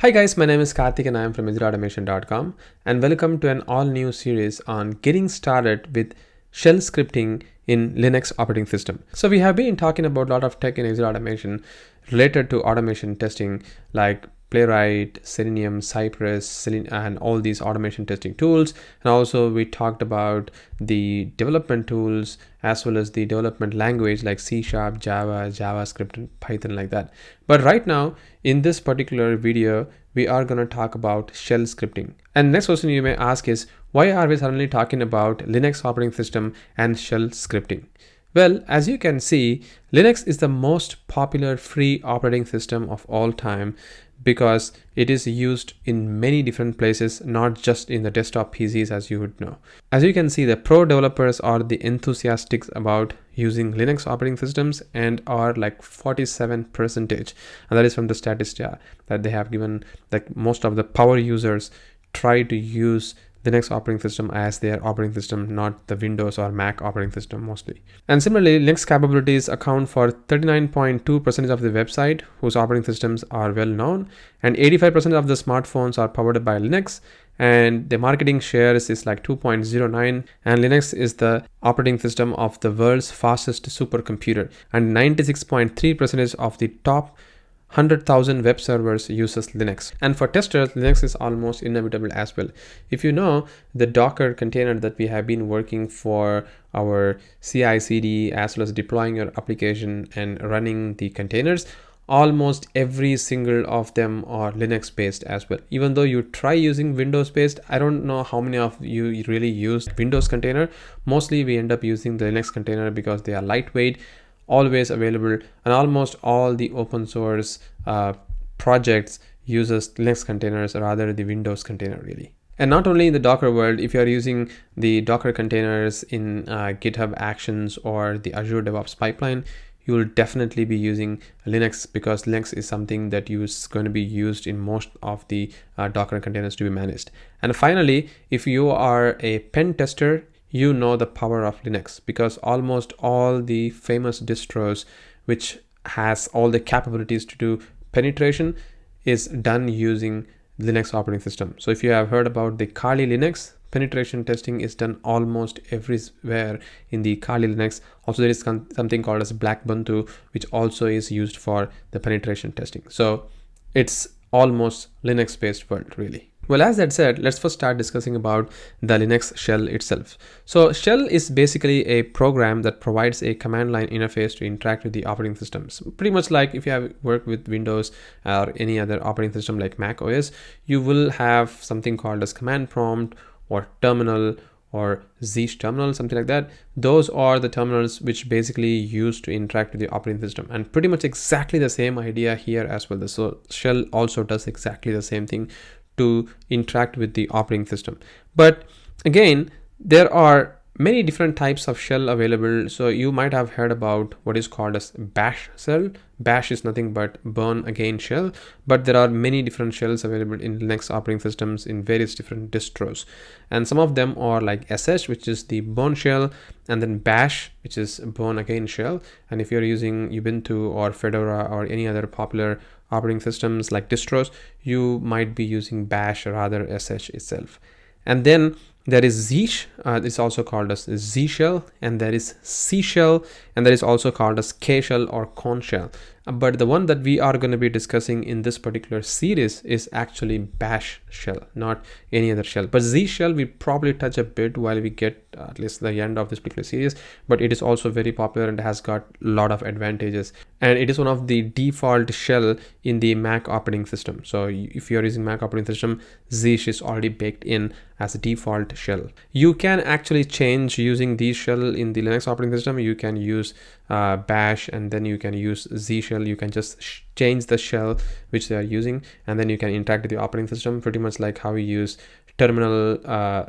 Hi guys, my name is Karthik and I am from easyautomation.com and welcome to an all new series on getting started with shell scripting in Linux operating system. So we have been talking about a lot of tech in Easy Automation related to automation testing like Playwright, Selenium, Cypress, and all these automation testing tools. And also we talked about the development tools as well as the development language like C#, Java, JavaScript, and Python like that. But right now in this particular video, we are going to talk about shell scripting. And next question you may ask is, why are we suddenly talking about Linux operating system and shell scripting? Well, as you can see, Linux is the most popular free operating system of all time because it is used in many different places, not just in the desktop PCs as you would know. As you can see, the pro developers are the enthusiastics about using Linux operating systems and are like 47%, and that is from the statistic that they have given. Like most of the power users try to use Linux operating system as their operating system, not the Windows or Mac operating system mostly. And similarly, Linux capabilities account for 39.2% of the website whose operating systems are well known, and 85% of the smartphones are powered by Linux, and the marketing shares is like 2.09, and Linux is the operating system of the world's fastest supercomputer, and 96.3% of the top 100,000 web servers uses Linux. And for testers, Linux is almost inevitable as well. If you know the Docker container that we have been working for our CI/CD as well as deploying your application and running the containers, almost every single of them are Linux based as well. Even though you try using Windows based, I don't know how many of you really use Windows container. Mostly we end up using the Linux container because they are lightweight, always available, and almost all the open source projects uses Linux containers rather the Windows container really. And not only in the Docker world, if you are using the Docker containers in GitHub Actions or the Azure DevOps pipeline, you will definitely be using Linux because Linux is something that is going to be used in most of the Docker containers to be managed. And finally, if you are a pen tester, you know the power of Linux because almost all the famous distros which has all the capabilities to do penetration is done using Linux operating system. So if you have heard about the Kali Linux, penetration testing is done almost everywhere in the Kali Linux. Also there is something called as Black Ubuntu, which also is used for the penetration testing. So it's almost Linux based world really. Well, as that said, let's first start discussing about the Linux shell itself. So shell is basically a program that provides a command line interface to interact with the operating systems. Pretty much like if you have worked with Windows or any other operating system like MacOS, you will have something called as command prompt or terminal or Zeech terminal, something like that. Those are the terminals which basically used to interact with the operating system, and pretty much exactly the same idea here as well. So shell also does exactly the same thing to interact with the operating system. But again, there are many different types of shell available. So you might have heard about what is called as bash shell. Bash is nothing but burn again shell, but there are many different shells available in Linux operating systems in various different distros, and some of them are like sh, which is the burn shell, and then bash, which is burn again shell. And if you're using Ubuntu or Fedora or any other popular operating systems like distros, you might be using bash rather sh itself. And then there is Zeech, it's also called as Z shell, and there is C shell, and there is also called as K shell or Con shell. But the one that we are going to be discussing in this particular series is actually bash shell, not any other shell. But Z shell we probably touch a bit while we get at least the end of this particular series, but it is also very popular and has got a lot of advantages, and it is one of the default shell in the Mac operating system. So if you're using Mac operating system, Zeech is already baked in as a default shell. You can actually change using these shell in the Linux operating system. You can use bash, and then you can use Z shell. You can just change the shell which they are using, and then you can interact with the operating system pretty much like how we use terminal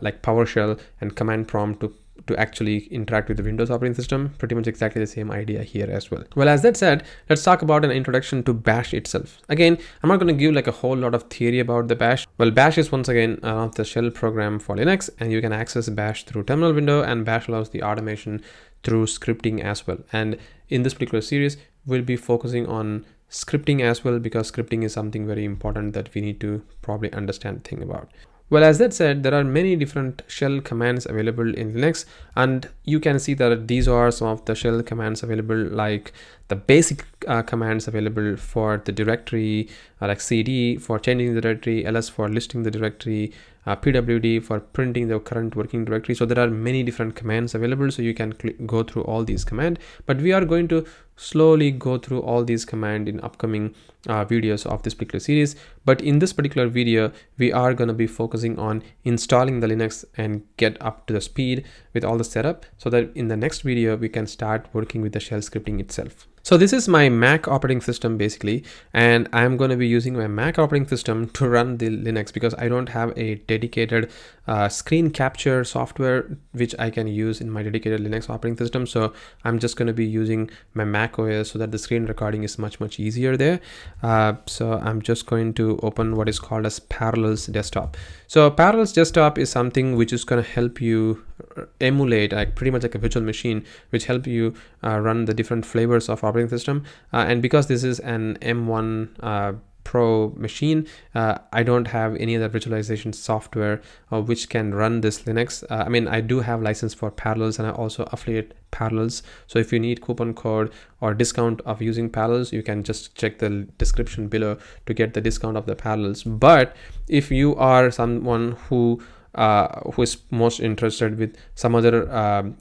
like PowerShell and command prompt to actually interact with the Windows operating system. Pretty much exactly the same idea here as well. Well, as that said, let's talk about an introduction to bash itself. Again, I'm not going to give like a whole lot of theory about the bash. Well, bash is once again one of the shell program for Linux, and you can access bash through terminal window, and bash allows the automation through scripting as well. And in this particular series, we'll be focusing on scripting as well, because scripting is something very important that we need to probably understand thing about. Well, as that said, there are many different shell commands available in Linux, and you can see that these are some of the shell commands available, like the basic commands available for the directory, like cd for changing the directory, ls for listing the directory, pwd for printing the current working directory. So there are many different commands available, so you can go through all these commands, but we are going to slowly go through all these commands in upcoming videos of this particular series. But in this particular video, we are going to be focusing on installing the Linux and get up to the speed with all the setup, so that in the next video we can start working with the shell scripting itself. So this is my Mac operating system basically, and I'm going to be using my Mac operating system to run the Linux, because I don't have a dedicated screen capture software which I can use in my dedicated Linux operating system. So I'm just going to be using my MacOS so that the screen recording is much easier there. So I'm just going to open what is called as Parallels Desktop. So Parallels Desktop is something which is going to help you emulate, like pretty much like a virtual machine, which help you run the different flavors of operating system. And because this is an M1 Pro machine, I don't have any other virtualization software which can run this Linux. I mean, I do have license for Parallels, and I also affiliate Parallels. So if you need coupon code or discount of using Parallels, you can just check the description below to get the discount of the Parallels. But if you are someone who is most interested with some other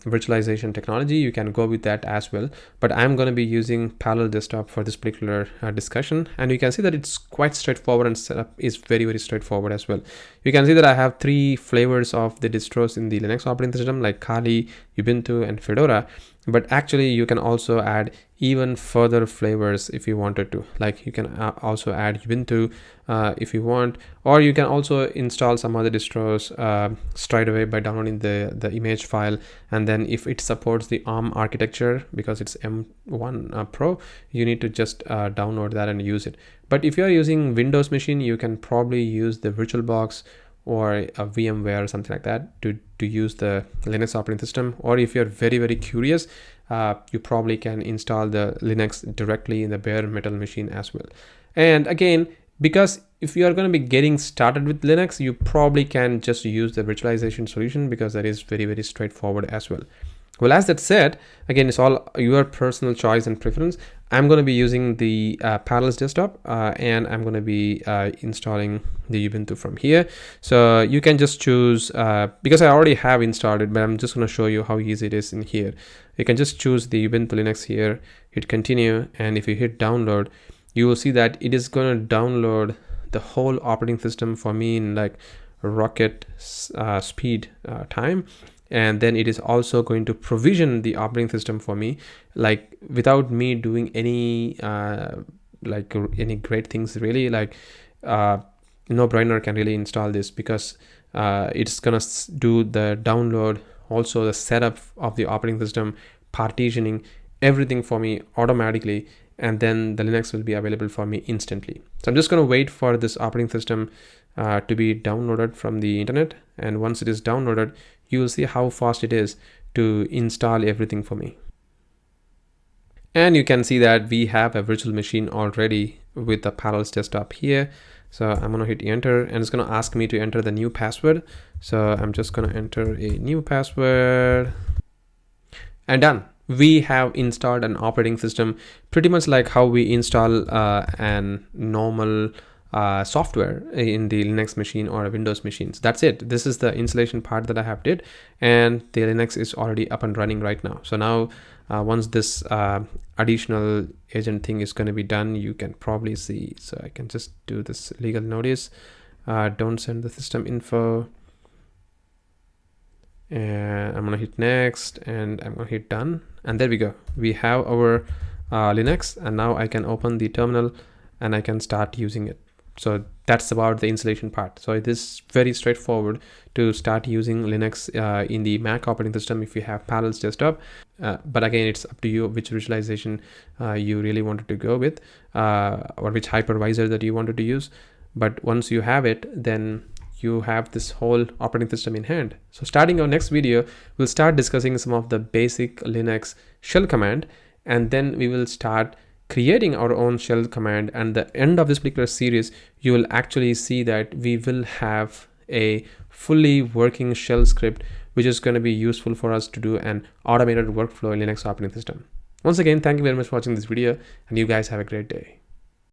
virtualization technology, you can go with that as well. But I'm going to be using Parallel Desktop for this particular discussion, and you can see that it's quite straightforward, and setup is very straightforward as well. You can see that I have 3 flavors of the distros in the Linux operating system, like Kali, Ubuntu, and Fedora. But actually you can also add even further flavors if you wanted to, like you can also add Ubuntu if you want, or you can also install some other distros straight away by downloading the image file. And then if it supports the ARM architecture, because it's M1 Pro, you need to just download that and use it. But if you are using Windows machine, you can probably use the VirtualBox or a VMware or something like that to use the Linux operating system. Or if you're very curious, you probably can install the Linux directly in the bare metal machine as well. And again, because if you are going to be getting started with Linux, you probably can just use the virtualization solution, because that is very straightforward as well. Well, as that said, again, it's all your personal choice and preference. I'm going to be using the Parallels Desktop, and I'm going to be installing the Ubuntu from here. So you can just choose, because I already have installed it, but I'm just going to show you how easy it is in here. You can just choose the Ubuntu Linux here, hit continue, and if you hit download, you will see that it is going to download the whole operating system for me in like rocket speed time. And then it is also going to provision the operating system for me, like without me doing any like any great things really. Like no-brainer can really install this, because it's gonna do the download, also the setup of the operating system, partitioning, everything for me automatically, and then the Linux will be available for me instantly. So I'm just going to wait for this operating system to be downloaded from the internet, and once it is downloaded, you will see how fast it is to install everything for me. And you can see that we have a virtual machine already with the Parallels Desktop here. So I'm going to hit enter, and it's going to ask me to enter the new password. So I'm just going to enter a new password, and done. We have installed an operating system pretty much like how we install an normal software in the Linux machine or a Windows machine. So that's it. This is the installation part that I have did, and the Linux is already up and running right now. So now once this additional agent thing is going to be done, you can probably see. So I can just do this legal notice, don't send the system info, and I'm going to hit next, and I'm going to hit done, and there we go. We have our Linux, and now I can open the terminal and I can start using it. So that's about the installation part. So it is very straightforward to start using Linux in the Mac operating system if you have Parallels Desktop. But again, it's up to you which visualization you really wanted to go with, or which hypervisor that you wanted to use. But once you have it, then you have this whole operating system in hand. So starting our next video, we'll start discussing some of the basic Linux shell command, and then we will start creating our own shell command. And the end of this particular series, you will actually see that we will have a fully working shell script, which is going to be useful for us to do an automated workflow in Linux operating system. Once again, thank you very much for watching this video, and you guys have a great day.